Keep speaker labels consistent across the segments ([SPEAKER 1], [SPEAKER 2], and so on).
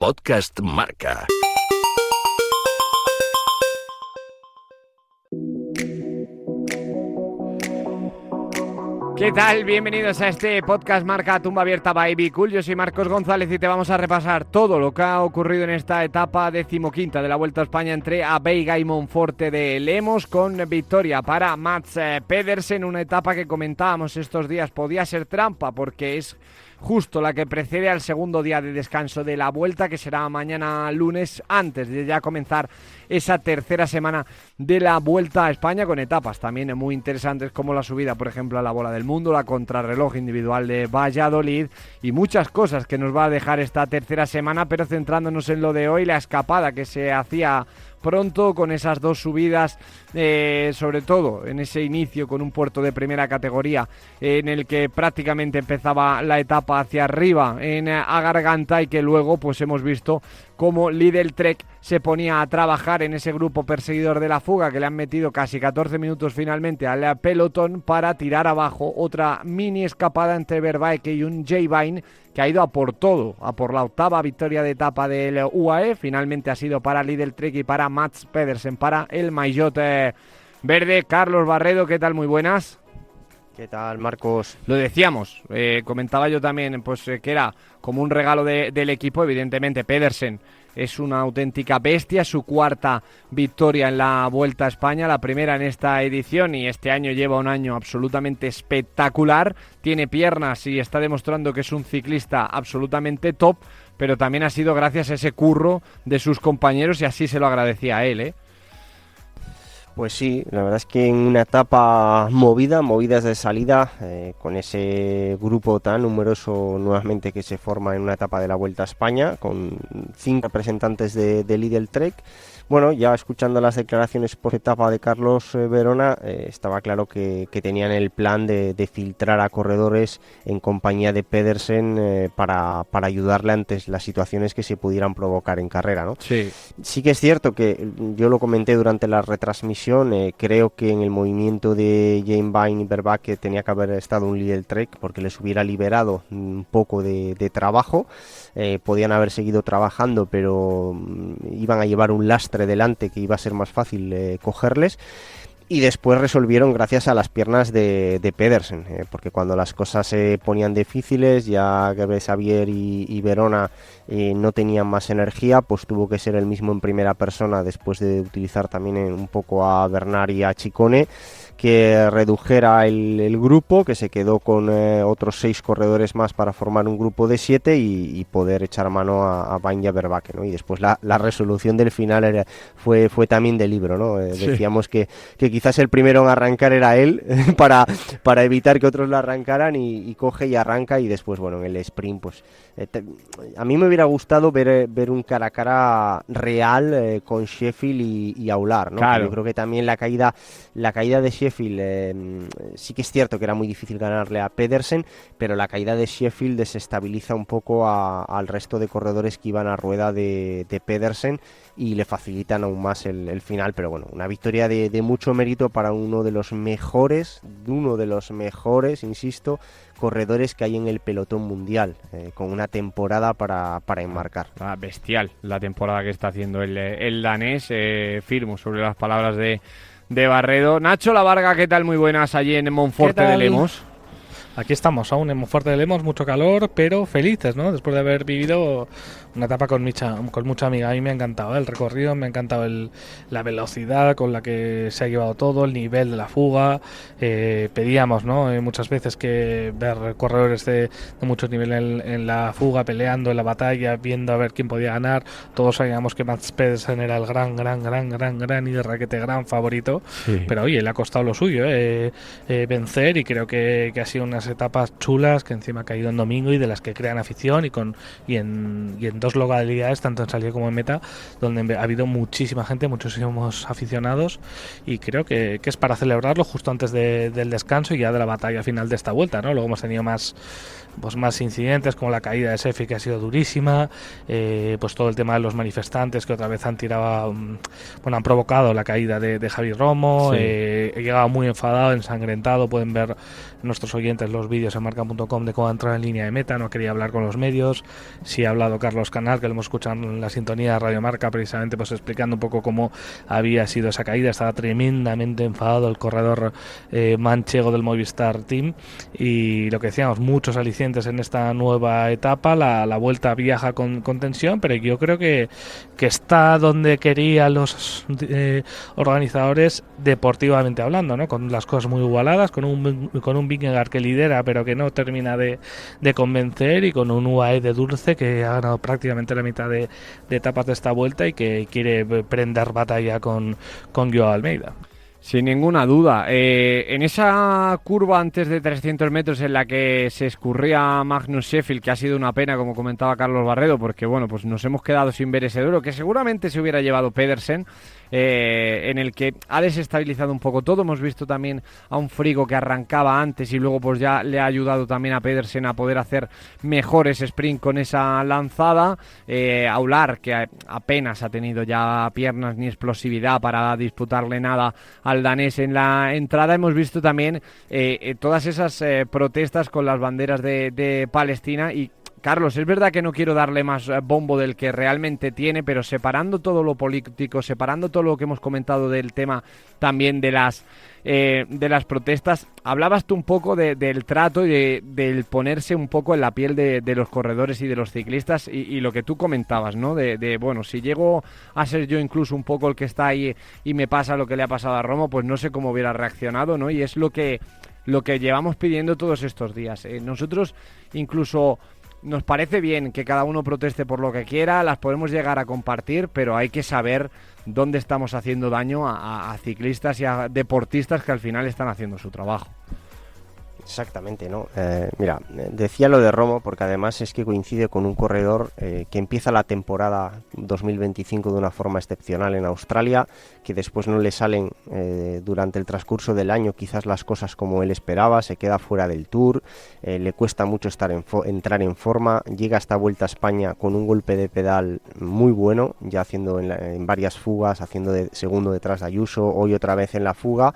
[SPEAKER 1] Podcast Marca.
[SPEAKER 2] ¿Qué tal? Bienvenidos a este podcast Marca Tumba Abierta by Be Cool. Yo soy Marcos González y te vamos a repasar todo lo que ha ocurrido en esta etapa 15ª de la Vuelta a España entre Veiga y Monforte de Lemos, con victoria para Mats Pedersen. Una etapa que comentábamos estos días podía ser trampa porque es justo la que precede al segundo día de descanso de la Vuelta, que será mañana lunes, antes de ya comenzar esa tercera semana de la Vuelta a España, con etapas también muy interesantes como la subida, por ejemplo, a la Bola del Mundo, la contrarreloj individual de Valladolid y muchas cosas que nos va a dejar esta tercera semana. Pero centrándonos en lo de hoy, la escapada que se hacía pronto con esas dos subidas, sobre todo en ese inicio con un puerto de primera categoría en el que prácticamente empezaba la etapa hacia arriba en Agarganta, y que luego pues hemos visto cómo Lidl Trek se ponía a trabajar en ese grupo perseguidor de la fuga, que le han metido casi 14 minutos finalmente al pelotón para tirar abajo otra mini escapada entre Vervaeke y un J-Vine, que ha ido a por todo, a por la octava victoria de etapa del UAE. Finalmente ha sido para Lidl Trek y para Mats Pedersen, para el maillot verde. Carlos Barredo, ¿qué tal? Muy buenas.
[SPEAKER 3] ¿Qué tal, Marcos?
[SPEAKER 2] Lo decíamos, comentaba yo también, pues que era como un regalo del equipo. Evidentemente Pedersen es una auténtica bestia, su cuarta victoria en la Vuelta a España, la primera en esta edición, y este año lleva un año absolutamente espectacular. Tiene piernas y está demostrando que es un ciclista absolutamente top, pero también ha sido gracias a ese curro de sus compañeros, y así se lo agradecía a él, ¿eh?
[SPEAKER 3] Pues sí, la verdad es que en una etapa movidas de salida, con ese grupo tan numeroso nuevamente que se forma en una etapa de la Vuelta a España, con 5 representantes de Lidl Trek. Bueno, ya escuchando las declaraciones por etapa de Carlos Verona, estaba claro que tenían el plan de filtrar a corredores en compañía de Pedersen para ayudarle ante las situaciones que se pudieran provocar en carrera, ¿no? Sí que es cierto que yo lo comenté durante la retransmisión, creo que en el movimiento de J-Vine y Vervaeke tenía que haber estado un Lidl Trek porque les hubiera liberado un poco de trabajo. Podían haber seguido trabajando, pero iban a llevar un lastre delante que iba a ser más fácil cogerles, y después resolvieron gracias a las piernas de Pedersen, porque cuando las cosas se ponían difíciles, ya que Xavier y Verona no tenían más energía, pues tuvo que ser el mismo en primera persona, después de utilizar también un poco a Bernard y a Ciccone, que redujera el grupo, que se quedó con otros 6 corredores más para formar un grupo de 7 y poder echar mano a Vine y a Vervaeke, ¿no? Y después la resolución del final fue también de libro, ¿no? Decíamos que quizás el primero en arrancar era él para evitar que otros lo arrancaran, y coge y arranca, y después, bueno, en el sprint, pues a mí me hubiera gustado ver un cara a cara real con Sheffield y Aular, ¿no?
[SPEAKER 2] Claro.
[SPEAKER 3] Yo creo que también la caída de Sheffield, sí que es cierto que era muy difícil ganarle a Pedersen, pero la caída de Sheffield desestabiliza un poco al resto de corredores que iban a rueda de Pedersen y le facilitan aún más el final. Pero bueno, una victoria de mucho mérito para uno de los mejores, insisto, corredores que hay en el pelotón mundial, con una temporada para enmarcar.
[SPEAKER 2] Bestial la temporada que está haciendo el danés. Firmo sobre las palabras de Barredo. Nacho Lavarga, ¿qué tal? Muy buenas, allí en Monforte de Lemos.
[SPEAKER 4] Aquí estamos aún en Monforte de Lemos, mucho calor, pero felices, ¿no? Después de haber vivido una etapa con mucha amiga. A mí me ha encantado el recorrido, me ha encantado la velocidad con la que se ha llevado todo, el nivel de la fuga. Pedíamos, ¿no? Muchas veces que ver corredores de mucho nivel en la fuga, peleando en la batalla, viendo a ver quién podía ganar. Todos sabíamos que Mats Pedersen era el gran y de raquete gran favorito, sí. Pero oye, le ha costado lo suyo, vencer, y creo que ha sido unas etapas chulas, que encima ha caído en domingo y de las que crean afición, y en 2 localidades, tanto en salida como en meta, donde ha habido muchísima gente, muchísimos aficionados, y creo que es para celebrarlo justo antes del descanso y ya de la batalla final de esta vuelta, ¿no? Luego hemos tenido más incidentes, como la caída de Sefi, que ha sido durísima, pues todo el tema de los manifestantes que otra vez han provocado la caída de Javi Romo. Sí. He llegado muy enfadado, ensangrentado. Pueden ver nuestros oyentes los vídeos en marca.com de cómo entrar en línea de meta, no quería hablar con los medios. Sí ha hablado Carlos Canal, que lo hemos escuchado en la sintonía de Radio Marca, precisamente pues explicando un poco cómo había sido esa caída. Estaba tremendamente enfadado el corredor manchego del Movistar Team, y lo que decíamos, muchos alicientes en esta nueva etapa. La vuelta viaja con tensión, pero yo creo que está donde querían los organizadores deportivamente hablando, ¿no? Con las cosas muy igualadas, con un Vingegaard que lidera pero que no termina de convencer, y con un UAE de Dulce que ha ganado prácticamente la mitad de etapas de esta vuelta y que quiere prender batalla con Joao Almeida.
[SPEAKER 2] Sin ninguna duda. En esa curva antes de 300 metros en la que se escurría Magnus Sheffield, que ha sido una pena, como comentaba Carlos Barredo, porque bueno, pues nos hemos quedado sin ver ese duelo que seguramente se hubiera llevado Pedersen, en el que ha desestabilizado un poco todo. Hemos visto también a un Frigo que arrancaba antes y luego pues ya le ha ayudado también a Pedersen a poder hacer mejores sprint con esa lanzada. Aular, que apenas ha tenido ya piernas ni explosividad para disputarle nada al danés en la entrada. Hemos visto también todas esas protestas con las banderas de Palestina. Y Carlos, es verdad que no quiero darle más bombo del que realmente tiene, pero separando todo lo político, separando todo lo que hemos comentado del tema también de las protestas, hablabas tú un poco del trato y del ponerse un poco en la piel de los corredores y de los ciclistas, y lo que tú comentabas, ¿no? Bueno, si llego a ser yo incluso un poco el que está ahí y me pasa lo que le ha pasado a Romo, pues no sé cómo hubiera reaccionado, ¿no? Y es lo que llevamos pidiendo todos estos días. Nosotros incluso nos parece bien que cada uno proteste por lo que quiera, las podemos llegar a compartir, pero hay que saber dónde estamos haciendo daño a ciclistas y a deportistas que al final están haciendo su trabajo.
[SPEAKER 3] Exactamente, ¿no? Mira, decía lo de Romo porque además es que coincide con un corredor que empieza la temporada 2025 de una forma excepcional en Australia, que después no le salen durante el transcurso del año quizás las cosas como él esperaba, se queda fuera del Tour, le cuesta mucho entrar en forma, llega a esta Vuelta a España con un golpe de pedal muy bueno, ya haciendo en varias fugas, haciendo de segundo detrás de Ayuso, hoy otra vez en la fuga.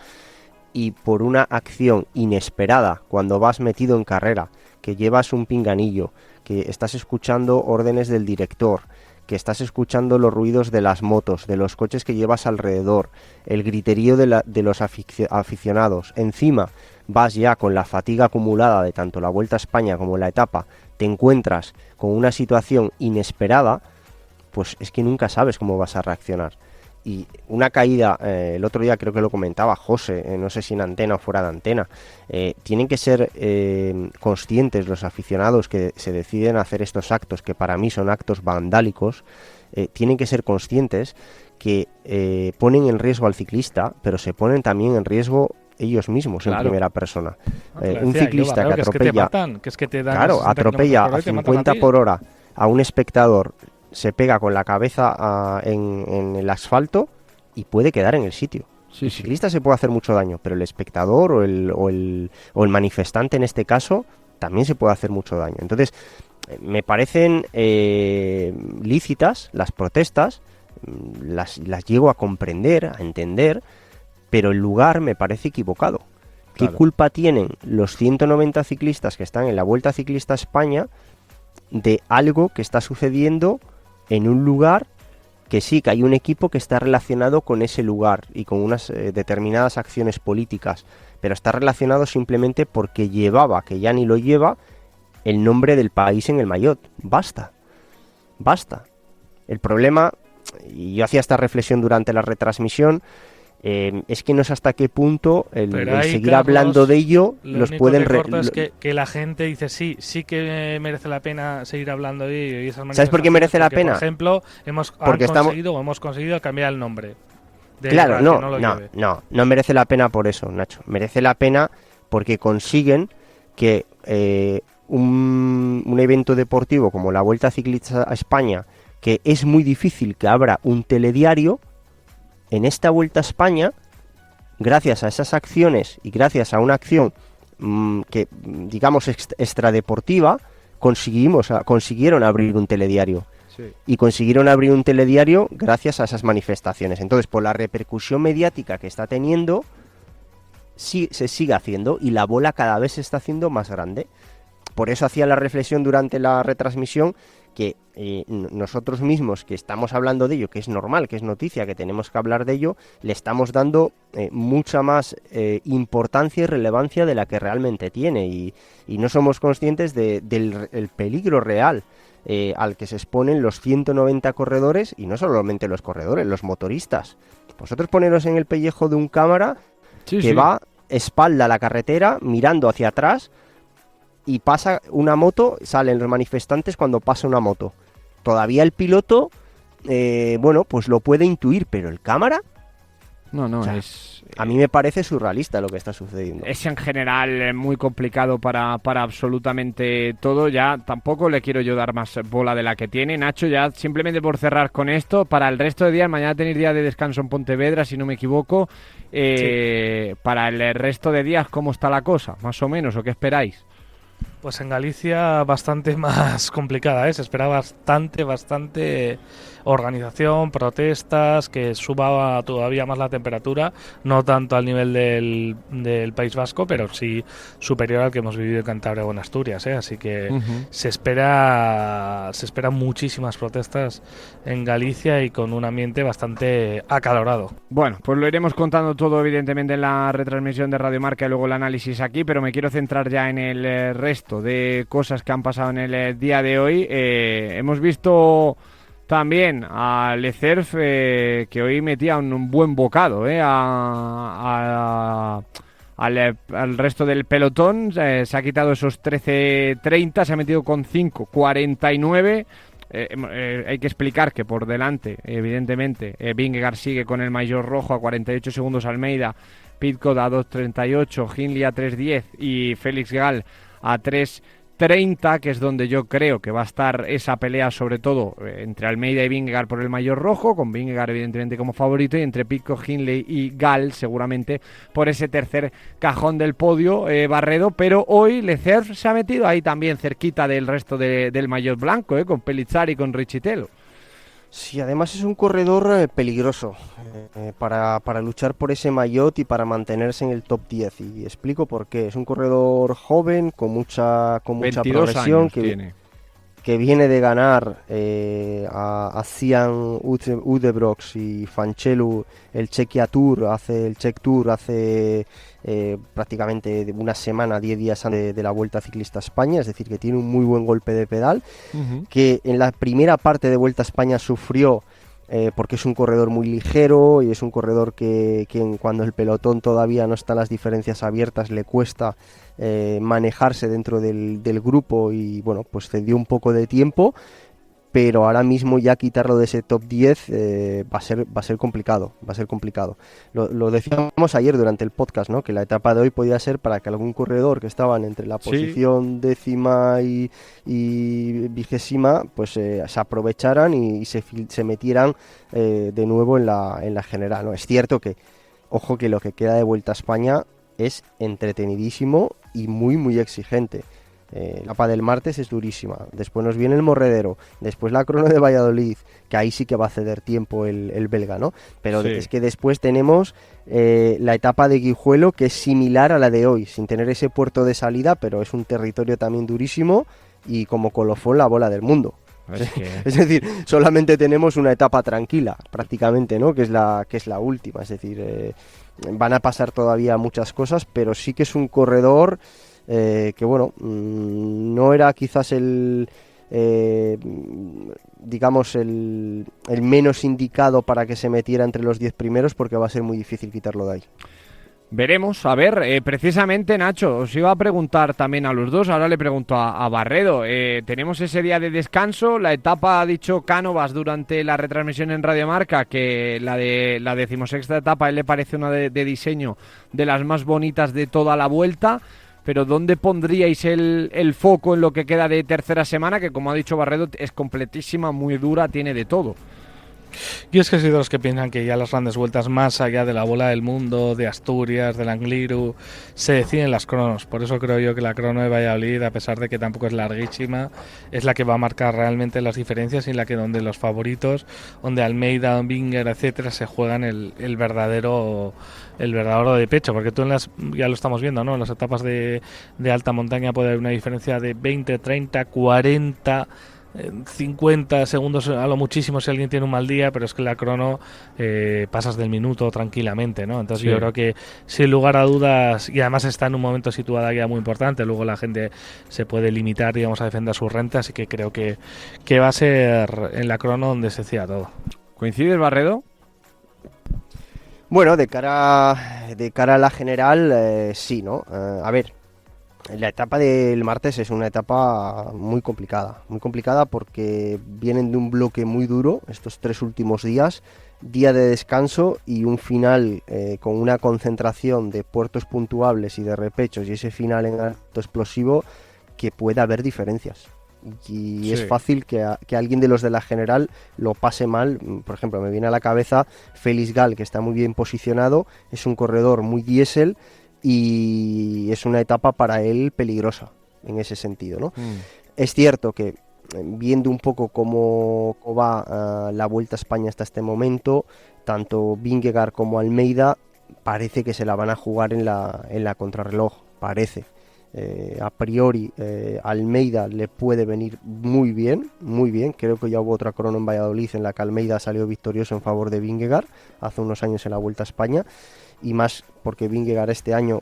[SPEAKER 3] Y por una acción inesperada, cuando vas metido en carrera, que llevas un pinganillo, que estás escuchando órdenes del director, que estás escuchando los ruidos de las motos, de los coches que llevas alrededor, el griterío de los aficionados, encima vas ya con la fatiga acumulada de tanto la Vuelta a España como la etapa, te encuentras con una situación inesperada, pues es que nunca sabes cómo vas a reaccionar. Y una caída, el otro día creo que lo comentaba José, no sé si en antena o fuera de antena, tienen que ser conscientes los aficionados que se deciden a hacer estos actos, que para mí son actos vandálicos, tienen que ser conscientes que ponen en riesgo al ciclista, pero se ponen también en riesgo ellos mismos, claro, en primera persona. Un ciclista yo, que atropella, atropella a 50 por hora a un espectador, se pega con la cabeza en el asfalto y puede quedar en el sitio. Sí, el ciclista se puede hacer mucho daño, pero el espectador o el manifestante en este caso también se puede hacer mucho daño. Entonces, me parecen lícitas las protestas, las llego a comprender, a entender, pero el lugar me parece equivocado. ¿Qué culpa tienen los 190 ciclistas que están en la Vuelta Ciclista a España de algo que está sucediendo en un lugar que sí, que hay un equipo que está relacionado con ese lugar y con unas determinadas acciones políticas, pero está relacionado simplemente porque llevaba, que ya ni lo lleva, el nombre del país en el maillot? Basta. El problema, y yo hacía esta reflexión durante la retransmisión, es que no sé hasta qué punto el seguir Carlos, hablando de ello los pueden...
[SPEAKER 4] Es que la gente dice sí que merece la pena seguir hablando de ello. Y esas
[SPEAKER 3] ¿sabes por qué merece la pena?
[SPEAKER 4] Por ejemplo, hemos conseguido cambiar el nombre.
[SPEAKER 3] Claro, no merece la pena por eso, Nacho. Merece la pena porque consiguen que un evento deportivo como la Vuelta Ciclista a España, que es muy difícil que abra un telediario, en esta Vuelta a España, gracias a esas acciones y gracias a una acción que, digamos, extradeportiva, consiguieron abrir un telediario. Sí. Y consiguieron abrir un telediario gracias a esas manifestaciones. Entonces, por la repercusión mediática que está teniendo, sí, se sigue haciendo y la bola cada vez se está haciendo más grande. Por eso hacía la reflexión durante la retransmisión que nosotros mismos que estamos hablando de ello, que es normal, que es noticia, que tenemos que hablar de ello, le estamos dando mucha más importancia y relevancia de la que realmente tiene y no somos conscientes del el peligro real al que se exponen los 190 corredores y no solamente los corredores, los motoristas. Vosotros poneros en el pellejo de un cámara que va espalda a la carretera mirando hacia atrás y pasa una moto, salen los manifestantes cuando pasa una moto. Todavía el piloto, bueno, pues lo puede intuir, pero el cámara...
[SPEAKER 2] No,
[SPEAKER 3] O sea,
[SPEAKER 2] es...
[SPEAKER 3] A mí me parece surrealista lo que está sucediendo.
[SPEAKER 2] Es en general muy complicado para absolutamente todo. Ya tampoco le quiero yo dar más bola de la que tiene. Nacho, ya simplemente por cerrar con esto, para el resto de días, mañana tenéis día de descanso en Pontevedra, si no me equivoco. Sí. Para el resto de días, ¿cómo está la cosa? Más o menos, ¿o qué esperáis?
[SPEAKER 4] Pues en Galicia bastante más complicada, ¿eh? Se espera bastante organización, protestas, que suba todavía más la temperatura, no tanto al nivel del País Vasco, pero sí superior al que hemos vivido en Cantabria o en Asturias, ¿eh? Así que se espera muchísimas protestas en Galicia y con un ambiente bastante acalorado.
[SPEAKER 2] Bueno, pues lo iremos contando todo evidentemente en la retransmisión de Radio Marca y luego el análisis aquí, pero me quiero centrar ya en el resto de cosas que han pasado en el día de hoy. Hemos visto también a Lecerf que hoy metía un buen bocado al resto del pelotón. Se ha quitado esos 13.30, se ha metido con 5.49. Hay que explicar que por delante, evidentemente, Vingegaard sigue con el maillot rojo a 48 segundos, Almeida, Pidcock a 2.38, Hindley a 3.10 y Félix Gall a 3.30, que es donde yo creo que va a estar esa pelea, sobre todo entre Almeida y Vingegaard por el maillot rojo, con Vingegaard evidentemente como favorito, y entre Pidcock, Hindley y Gall seguramente por ese tercer cajón del podio, Barredo. Pero hoy Lecerf se ha metido ahí también cerquita del resto del maillot blanco, con Pellizzari y con Richitello.
[SPEAKER 3] Sí, además es un corredor peligroso para luchar por ese maillot y para mantenerse en el top 10. Y explico por qué. Es un corredor joven, con mucha progresión, que viene de ganar a Cian Udebrox y Fanchelu el Czechia Tour, el Czech Tour hace prácticamente una semana, 10 días antes de la Vuelta Ciclista a España, es decir, que tiene un muy buen golpe de pedal, que en la primera parte de Vuelta a España sufrió porque es un corredor muy ligero y es un corredor que cuando el pelotón todavía no están las diferencias abiertas le cuesta manejarse dentro del grupo y bueno, pues cedió un poco de tiempo, pero ahora mismo ya quitarlo de ese top 10 va a ser complicado, Lo decíamos ayer durante el podcast, ¿no? Que la etapa de hoy podía ser para que algún corredor que estaban entre la posición décima y vigésima, pues se aprovecharan y se metieran de nuevo en la general, ¿no? Es cierto que, ojo, que lo que queda de Vuelta a España es entretenidísimo y muy muy exigente. La etapa del martes es durísima, después nos viene el Morredero, después la crono de Valladolid, que ahí sí que va a ceder tiempo el belga, ¿no? Pero es que después tenemos la etapa de Guijuelo, que es similar a la de hoy, sin tener ese puerto de salida, pero es un territorio también durísimo y como colofón la bola del mundo. Es decir, solamente tenemos una etapa tranquila, prácticamente, ¿no? Que es la última, es decir, van a pasar todavía muchas cosas, pero sí que es un corredor que bueno, no era quizás digamos el menos indicado para que se metiera entre los 10 primeros, porque va a ser muy difícil quitarlo de ahí.
[SPEAKER 2] Veremos, a ver, precisamente Nacho, os iba a preguntar también a los dos, ahora le pregunto a Barredo, tenemos ese día de descanso, la etapa, ha dicho Cánovas durante la retransmisión en Radio Marca, que la 16ª etapa a él le parece una de diseño de las más bonitas de toda la vuelta. Pero ¿dónde pondríais el foco en lo que queda de tercera semana? Que como ha dicho Barredo es completísima, muy dura, tiene de todo.
[SPEAKER 4] Yo es que soy de los que piensan que ya las grandes vueltas, más allá de la bola del mundo, de Asturias, del Angliru, se deciden las cronos. Por eso creo yo que la crono de Valladolid, a pesar de que tampoco es larguísima, es la que va a marcar realmente las diferencias y la que donde los favoritos, donde Almeida, Binger, etcétera, se juegan el verdadero de pecho. Porque tú ya lo estamos viendo, ¿no? En las etapas de alta montaña puede haber una diferencia de 20, 30, 40... 50 segundos a lo muchísimo si alguien tiene un mal día, pero es que la crono pasas del minuto tranquilamente, ¿no? Entonces yo creo que sin lugar a dudas, y además está en un momento situada ya muy importante, luego la gente se puede limitar, digamos, a defender sus rentas, así que creo que va a ser en la crono donde se decida todo.
[SPEAKER 2] ¿Coincides, Barredo?
[SPEAKER 3] Bueno, de cara a la general, sí, ¿no? A ver, la etapa del martes es una etapa muy complicada porque vienen de un bloque muy duro estos 3 últimos días, día de descanso y un final con una concentración de puertos puntuables y de repechos y ese final en alto explosivo que puede haber diferencias. Y es fácil que alguien de los de la general lo pase mal. Por ejemplo, me viene a la cabeza Félix Gal, que está muy bien posicionado, es un corredor muy diésel y es una etapa para él peligrosa en ese sentido, ¿no? Es cierto que viendo un poco cómo va la Vuelta a España hasta este momento, tanto Vingegaard como Almeida parece que se la van a jugar en la contrarreloj, parece. A priori Almeida le puede venir muy bien, creo que ya hubo otra crono en Valladolid en la que Almeida salió victorioso en favor de Vingegaard hace unos años en la Vuelta a España, y más porque Vingegaard este año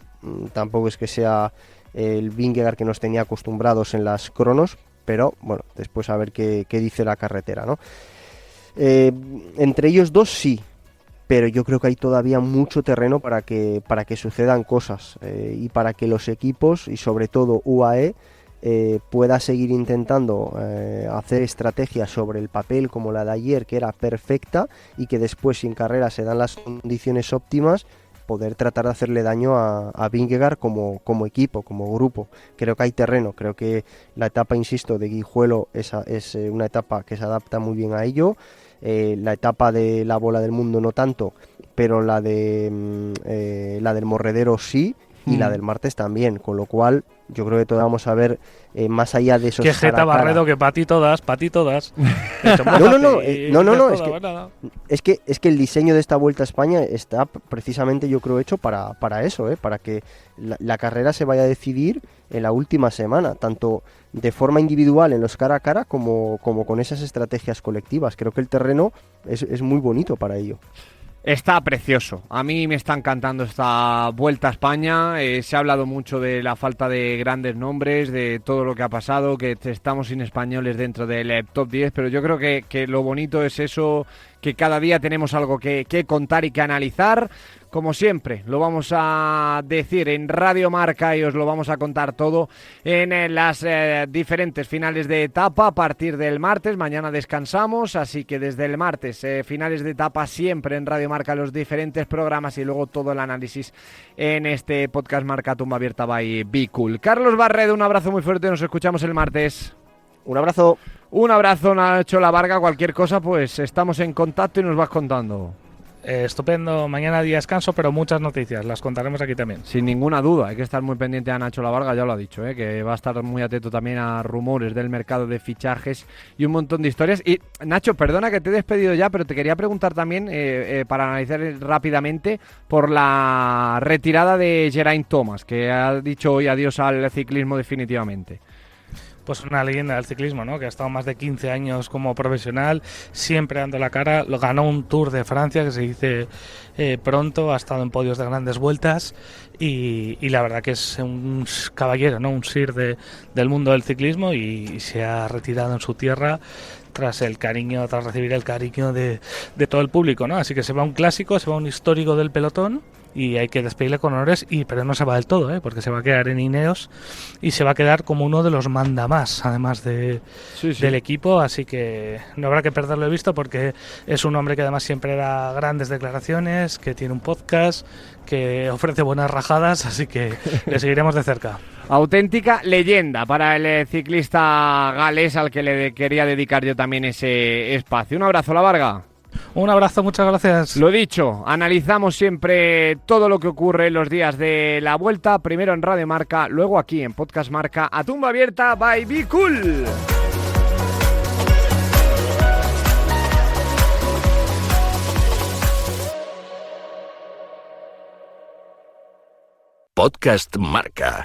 [SPEAKER 3] tampoco es que sea el Vingegaard que nos tenía acostumbrados en las cronos, pero bueno, después a ver qué dice la carretera, ¿no? Entre ellos dos sí, pero yo creo que hay todavía mucho terreno para que sucedan cosas y para que los equipos y sobre todo UAE pueda seguir intentando hacer estrategias sobre el papel como la de ayer, que era perfecta, y que después si en carrera se dan las condiciones óptimas poder tratar de hacerle daño a Vingegaard como equipo, como grupo. Creo que hay terreno, creo que la etapa, insisto, de Guijuelo es una etapa que se adapta muy bien a ello. La etapa de la bola del mundo no tanto, pero la del Morredero sí, y la del martes también, con lo cual yo creo que todavía vamos a ver más allá de esos
[SPEAKER 4] que jeta Barredo, que para ti todas
[SPEAKER 3] no,
[SPEAKER 4] es
[SPEAKER 3] que el diseño de esta Vuelta a España está precisamente, yo creo, hecho para eso, para que la carrera se vaya a decidir en la última semana, tanto de forma individual en los cara a cara como con esas estrategias colectivas. Creo que el terreno es muy bonito para ello.
[SPEAKER 2] Está precioso. A mí me está encantando esta Vuelta a España. Se ha hablado mucho de la falta de grandes nombres, de todo lo que ha pasado, que estamos sin españoles dentro del top 10, pero yo creo que lo bonito es eso, que cada día tenemos algo que contar y que analizar. Como siempre, lo vamos a decir en Radio Marca y os lo vamos a contar todo en las diferentes finales de etapa a partir del martes. Mañana descansamos, así que desde el martes, finales de etapa siempre en Radio Marca, los diferentes programas y luego todo el análisis en este podcast Marca Tumba Abierta by Be Cool. Carlos Barredo, un abrazo muy fuerte, nos escuchamos el martes.
[SPEAKER 3] Un abrazo.
[SPEAKER 2] Un abrazo, Nacho La Varga. Cualquier cosa, pues estamos en contacto y nos vas contando.
[SPEAKER 4] Estupendo, mañana día descanso, pero muchas noticias, las contaremos aquí también.
[SPEAKER 2] Sin ninguna duda, hay que estar muy pendiente a Nacho La Varga, ya lo ha dicho, que va a estar muy atento también a rumores del mercado de fichajes y un montón de historias. Y Nacho, perdona que te he despedido ya, pero te quería preguntar también, para analizar rápidamente, por la retirada de Geraint Thomas, que ha dicho hoy adiós al ciclismo definitivamente.
[SPEAKER 4] Pues una leyenda del ciclismo, ¿no? Que ha estado más de 15 años como profesional, siempre dando la cara. Lo ganó un Tour de Francia, que se dice pronto, ha estado en podios de grandes vueltas y la verdad que es un caballero, ¿no? Un sir del mundo del ciclismo y se ha retirado en su tierra tras recibir el cariño de todo el público, ¿no? Así que se va un clásico, se va un histórico del pelotón y hay que despedirle con honores, pero no se va del todo, porque se va a quedar en Ineos y se va a quedar como uno de los mandamás, además del equipo, así que no habrá que perderlo de vista porque es un hombre que además siempre da grandes declaraciones, que tiene un podcast, que ofrece buenas rajadas, así que le seguiremos de cerca.
[SPEAKER 2] Auténtica leyenda para el ciclista galés al que le quería dedicar yo también ese espacio. Un abrazo, La Varga.
[SPEAKER 4] Un abrazo, muchas gracias.
[SPEAKER 2] Lo dicho, analizamos siempre todo lo que ocurre en los días de la Vuelta, primero en Radio Marca, luego aquí en Podcast Marca, a tumba abierta by Be Cool.
[SPEAKER 1] Podcast Marca.